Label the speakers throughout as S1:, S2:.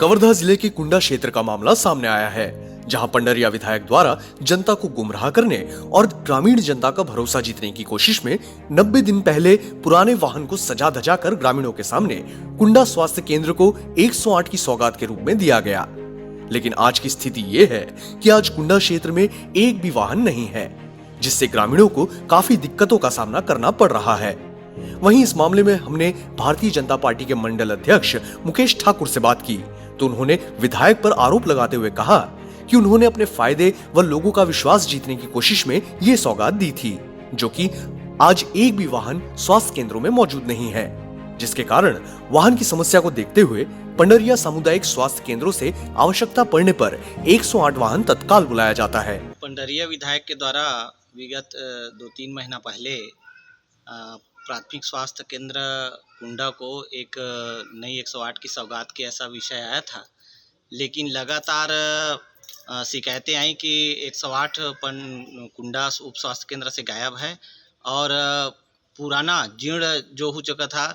S1: कवर्धा जिले के कुंडा क्षेत्र का मामला सामने आया है, जहां पंडरिया विधायक द्वारा जनता को गुमराह करने और ग्रामीण जनता का भरोसा जीतने की कोशिश में 90 दिन पहले पुराने वाहन को सजा धजा कर ग्रामीणों के सामने कुंडा स्वास्थ्य केंद्र को 108 की सौगात के रूप में दिया गया। लेकिन आज की स्थिति ये है कि आज कुंडा क्षेत्र में एक भी वाहन नहीं है, जिससे ग्रामीणों को काफी दिक्कतों का सामना करना पड़ रहा है। वहीं इस मामले में हमने भारतीय जनता पार्टी के मंडल अध्यक्ष मुकेश ठाकुर से बात की, तो उन्होंने विधायक पर आरोप लगाते हुए कहा कि उन्होंने अपने फायदे व लोगों का विश्वास जीतने की कोशिश में ये सौगात दी थी, जो कि आज एक भी वाहन स्वास्थ्य केंद्रों में मौजूद नहीं है, जिसके कारण वाहन की समस्या को देखते हुए पंडरिया सामुदायिक स्वास्थ्य केंद्रों से आवश्यकता पड़ने पर 108 वाहन तत्काल बुलाया जाता है।
S2: पंडरिया विधायक के द्वारा विगत 2-3 महीना पहले प्राथमिक स्वास्थ्य केंद्र कुंडा को एक नई 108 की सौगात के ऐसा विषय आया था, लेकिन लगातार शिकायतें आई कि 108 कुंडा उप स्वास्थ्य केंद्र से गायब है और पुराना जीर्ण जो हो चुका था,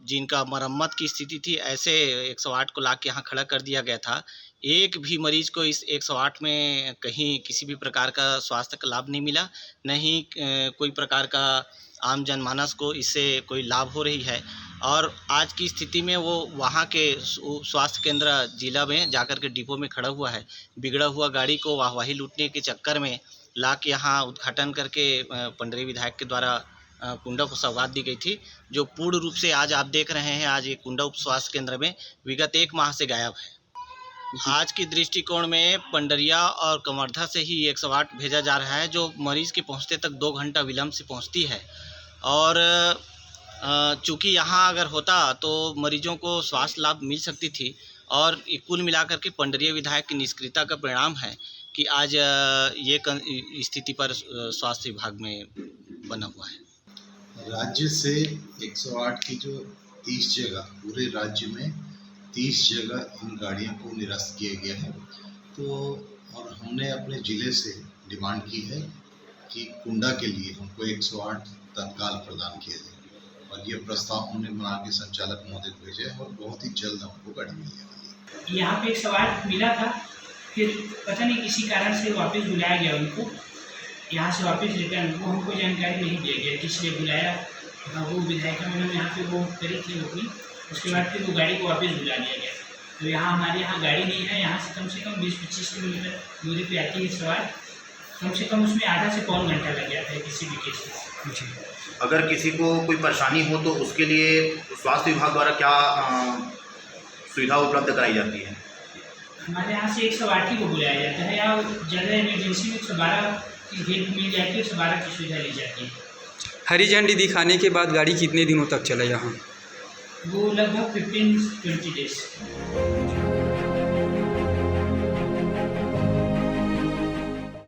S2: जिनका मरम्मत की स्थिति थी, ऐसे 108 को ला के यहाँ खड़ा कर दिया गया था। एक भी मरीज को इस 108 में कहीं किसी भी प्रकार का स्वास्थ्य का लाभ नहीं मिला, न ही कोई प्रकार का आम जनमानस को इससे कोई लाभ हो रही है। और आज की स्थिति में वो वहाँ के स्वास्थ्य केंद्र जिला में जाकर के डिपो में खड़ा हुआ है। बिगड़ा हुआ गाड़ी को वाहवाही लूटने के चक्कर में ला के यहाँ उद्घाटन करके पंडरिया विधायक के द्वारा कुंडा को सौगात दी गई थी, जो पूर्ण रूप से आज आप देख रहे हैं, आज ये कुंडा उप स्वास्थ्य केंद्र में विगत 1 माह से गायब है। आज की दृष्टिकोण में पंडरिया और कवर्धा से ही 108 भेजा जा रहा है, जो मरीज के पहुंचते तक 2 घंटा विलम्ब से पहुंचती है। और चूँकि यहाँ अगर होता तो मरीजों को स्वास्थ्य लाभ मिल सकती थी, और कुल मिलाकर के पंडरिया विधायक की निष्क्रियता का परिणाम है कि आज ये स्थिति पर स्वास्थ्य विभाग में बना हुआ है।
S3: राज्य से 108 की जो 30 जगह, पूरे राज्य में 30 जगह इन गाड़ियों को निरस्त किया गया है। तो और हमने अपने ज़िले से डिमांड की है कि कुंडा के लिए हमको 108 तत्काल प्रदान किया जाए, और ये प्रस्ताव हमने बना के संचालक महोदय को भेजा है और बहुत ही जल्द हमको गाड़ी मिल जाएगी।
S4: यहाँ पे 108 मिला था, फिर पता नहीं किसी कारण से वापस बुलाया गया उनको, यहाँ से वापस रिटर्न। वो हमको जानकारी नहीं दिया गया किस लिए बुलाया। वो विधायक मैडम यहाँ पे वो करी थी अपनी, उसके बाद फिर वो गाड़ी को वापस बुला लिया गया। तो यहाँ हमारे यहाँ गाड़ी नहीं है, यहाँ से कम 20-25 किलोमीटर दूरी पे आती है सवार, कम से कम उसमें आधा से पौन घंटा लग जाता है किसी भी केस में।
S5: अगर किसी को कोई परेशानी हो तो उसके लिए स्वास्थ्य विभाग द्वारा क्या सुविधा उपलब्ध कराई जाती है?
S4: हमारे यहाँ से 108 ही को बुलाया जाता है, या ज़्यादा इमरजेंसी में 112 की हेल्प मिल जाती है, 112 की सुविधा ली जाती है।
S6: हरी झंडी दिखाने के बाद गाड़ी कितने दिनों तक चला यहाँ?
S4: वो लगभग 15-20 डेज।